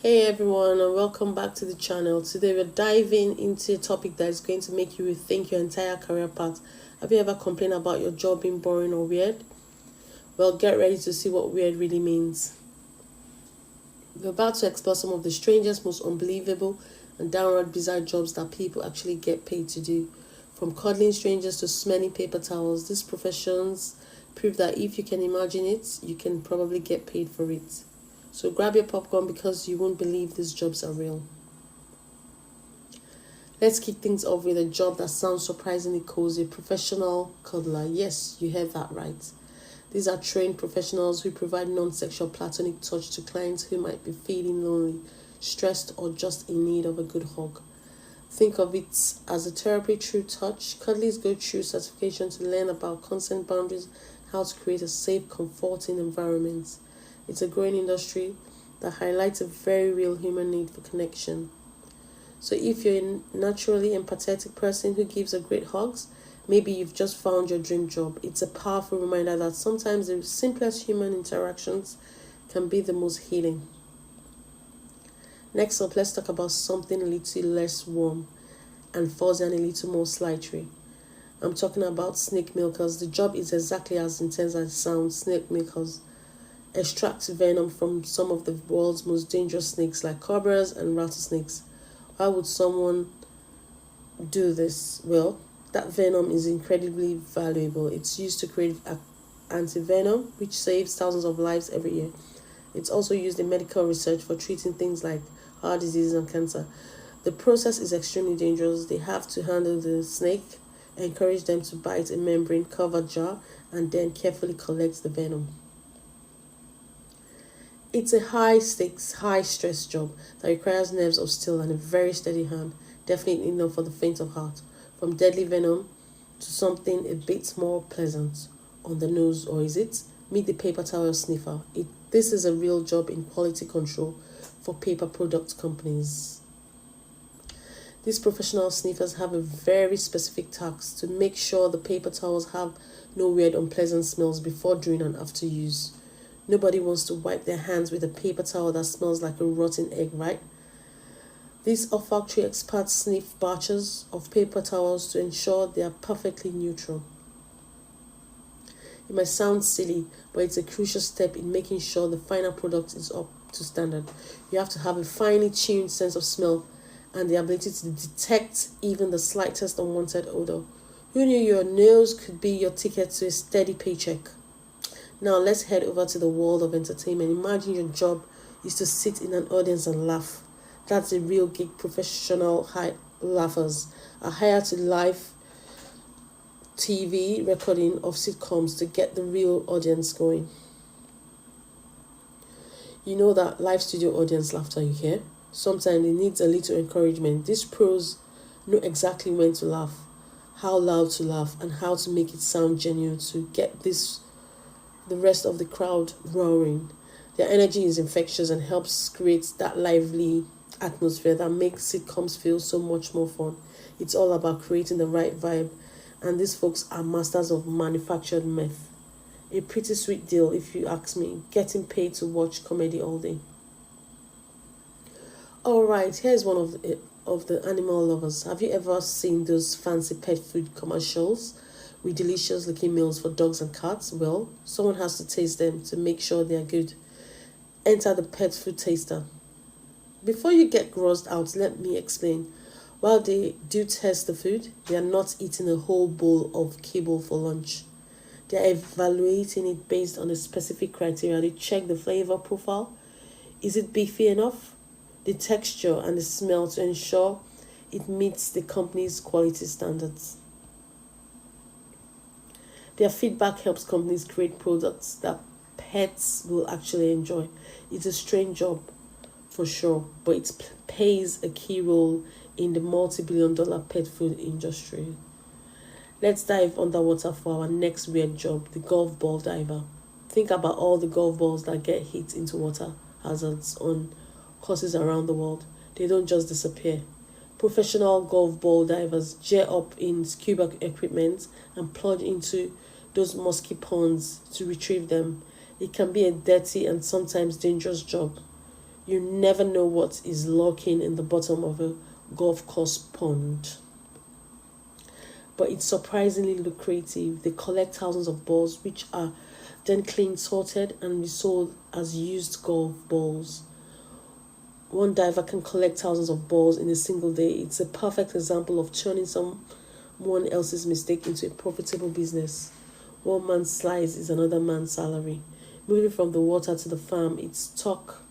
Hey everyone, and welcome back to the channel. Today we're diving into a topic that is going to make you rethink your entire career path. Have you ever complained about your job being boring or weird? Well, get ready to see what weird really means. We're about to explore some of the strangest, most unbelievable, and downright bizarre jobs that people actually get paid to do. From cuddling strangers to smelling paper towels, these professions prove that if you can imagine it, you can probably get paid for it. So grab your popcorn because you won't believe these jobs are real. Let's kick things off with a job that sounds surprisingly cozy: professional cuddler. Yes, you heard that right. These are trained professionals who provide non sexual platonic touch to clients who might be feeling lonely, stressed, or just in need of a good hug. Think of it as a therapy through touch. Cuddlies go through certification to learn about consent boundaries, how to create a safe, comforting environment. It's a growing industry that highlights a very real human need for connection. So if you're a naturally empathetic person who gives a great hugs, maybe you've just found your dream job. It's a powerful reminder that sometimes the simplest human interactions can be the most healing. Next up, let's talk about something a little less warm and fuzzy and a little more slighty. I'm talking about snake milkers. The job is exactly as intense as it sounds. Snake milkers extract venom from some of the world's most dangerous snakes like cobras and rattlesnakes. Why would someone do this? Well, that venom is incredibly valuable. It's used to create antivenom, which saves thousands of lives every year. It's also used in medical research for treating things like heart disease and cancer. The process is extremely dangerous. They have to handle the snake, encourage them to bite a membrane covered jar, and then carefully collect the venom. It's a high stakes, high stress job that requires nerves of steel and a very steady hand, definitely not for the faint of heart. From deadly venom to something a bit more pleasant on the nose, or is it? Meet the paper towel sniffer. This is a real job in quality control for paper product companies. These professional sniffers have a very specific task to make sure the paper towels have no weird, unpleasant smells before, during, and after use. Nobody wants to wipe their hands with a paper towel that smells like a rotten egg, right? These olfactory experts sniff batches of paper towels to ensure they are perfectly neutral. It might sound silly, but it's a crucial step in making sure the final product is up to standard. You have to have a finely tuned sense of smell and the ability to detect even the slightest unwanted odor. Who knew your nose could be your ticket to a steady paycheck? Now let's head over to the world of entertainment. Imagine your job is to sit in an audience and laugh. That's a real gig. Professional high laughers are hired to live TV recording of sitcoms to get the real audience going. You know that live studio audience laughter you hear? Sometimes it needs a little encouragement. These pros know exactly when to laugh, how loud to laugh, and how to make it sound genuine to get the rest of the crowd roaring. Their energy is infectious and helps create that lively atmosphere that makes sitcoms feel so much more fun. It's all about creating the right vibe, and these folks are masters of manufactured meth. A pretty sweet deal, if you ask me, getting paid to watch comedy all day. All right, here's one of the animal lovers. Have you ever seen those fancy pet food commercials with delicious looking meals for dogs and cats? Well, someone has to taste them to make sure they are good. Enter the pet food taster. Before you get grossed out, let me explain. While they do test the food, they are not eating a whole bowl of kibble for lunch. They are evaluating it based on a specific criteria. They check the flavor profile. Is it beefy enough? The texture and the smell to ensure it meets the company's quality standards. Their feedback helps companies create products that pets will actually enjoy. It's a strange job for sure, but it plays a key role in the multi-billion-dollar pet food industry. Let's dive underwater for our next weird job: the golf ball diver. Think about all the golf balls that get hit into water hazards on courses around the world. They don't just disappear. Professional golf ball divers gear up in scuba equipment and plunge into those musky ponds to retrieve them. It can be a dirty and sometimes dangerous job. You never know what is lurking in the bottom of a golf course pond. But it's surprisingly lucrative. They collect thousands of balls, which are then cleaned, sorted, and resold as used golf balls. One diver can collect thousands of balls in a single day. It's a perfect example of turning someone else's mistake into a profitable business. One man's slice is another man's salary. Moving from the water to the farm, it's talk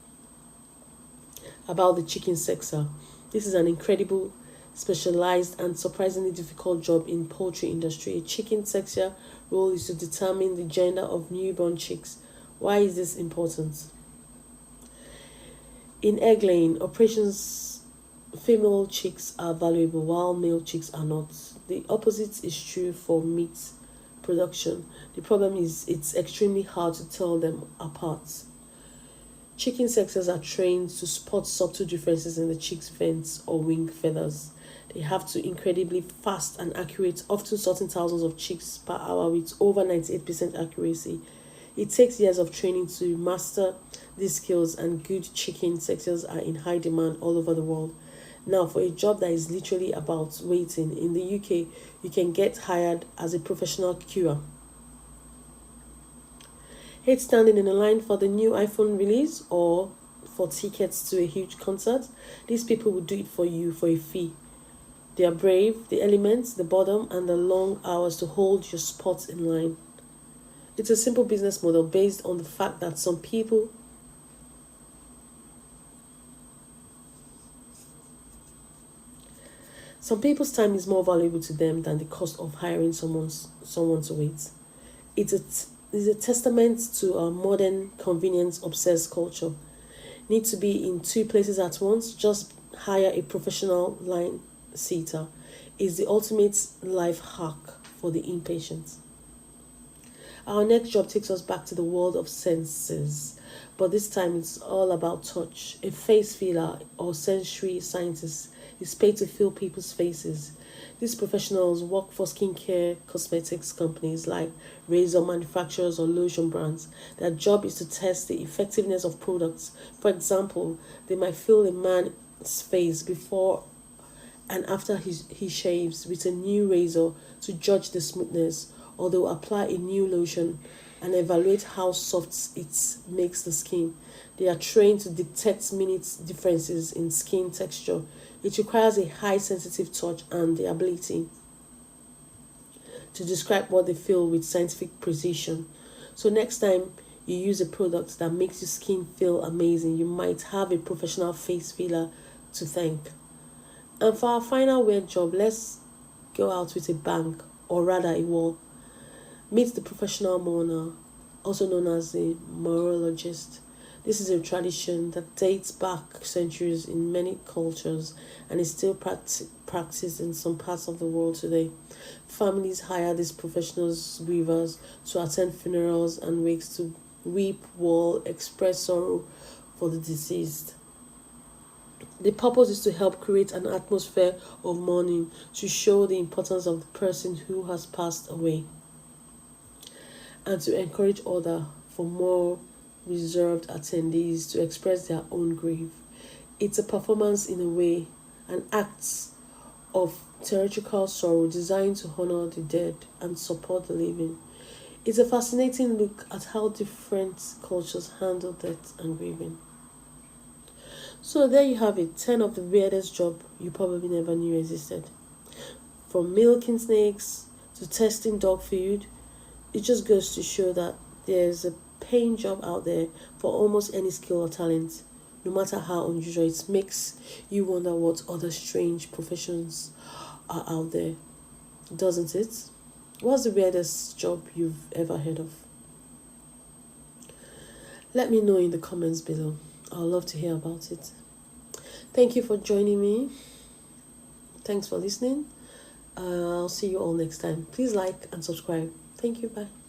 about the chicken sector. This is an incredible, specialized, and surprisingly difficult job in poultry industry. A chicken sector role is to determine the gender of newborn chicks. Why is this important? In egg laying operations, female chicks are valuable while male chicks are not. The opposite is true for meat production. The problem is it's extremely hard to tell them apart. Chicken sexers are trained to spot subtle differences in the chick's vents or wing feathers. They have to incredibly fast and accurate, often sorting thousands of chicks per hour with over 98% accuracy. It takes years of training to master these skills, and good chicken sexers are in high demand all over the world. Now, for a job that is literally about waiting, in the UK, you can get hired as a professional queuer. Hate standing in a line for the new iPhone release or for tickets to a huge concert? These people will do it for you for a fee. They are brave, the elements, the boredom, and the long hours to hold your spot in line. It's a simple business model based on the fact that some people's time is more valuable to them than the cost of hiring someone to wait. It's a testament to our modern convenience-obsessed culture. Need to be in two places at once? Just hire a professional line sitter. Is the ultimate life hack for the impatient. Our next job takes us back to the world of senses, but this time it's all about touch. A face feeler or sensory scientist is paid to feel people's faces. These professionals work for skincare cosmetics companies like razor manufacturers or lotion brands. Their job is to test the effectiveness of products. For example, they might feel a man's face before and after he shaves with a new razor to judge the smoothness, or they'll apply a new lotion and evaluate how soft it makes the skin. They are trained to detect minute differences in skin texture. It requires a high sensitive touch and the ability to describe what they feel with scientific precision. So next time you use a product that makes your skin feel amazing, you might have a professional face feeler to thank. And for our final weird job, let's go out with a bang, or rather a wall. Meet the professional mourner, also known as the morologist. This is a tradition that dates back centuries in many cultures and is still practiced in some parts of the world today. Families hire these professionals weavers to attend funerals and wakes to weep, wail, express sorrow for the deceased. The purpose is to help create an atmosphere of mourning to show the importance of the person who has passed away, and to encourage others for more reserved attendees to express their own grief. It's a performance in a way, an act of theatrical sorrow designed to honor the dead and support the living. It's a fascinating look at how different cultures handle death and grieving. So there you have it, 10 of the weirdest jobs you probably never knew existed. From milking snakes to testing dog food, it just goes to show that there's a paying job out there for almost any skill or talent. No matter how unusual, it makes you wonder what other strange professions are out there, doesn't it? What's the weirdest job you've ever heard of? Let me know in the comments below. I'd love to hear about it. Thank you for joining me. Thanks for listening. I'll see you all next time. Please like and subscribe. Thank you. Bye.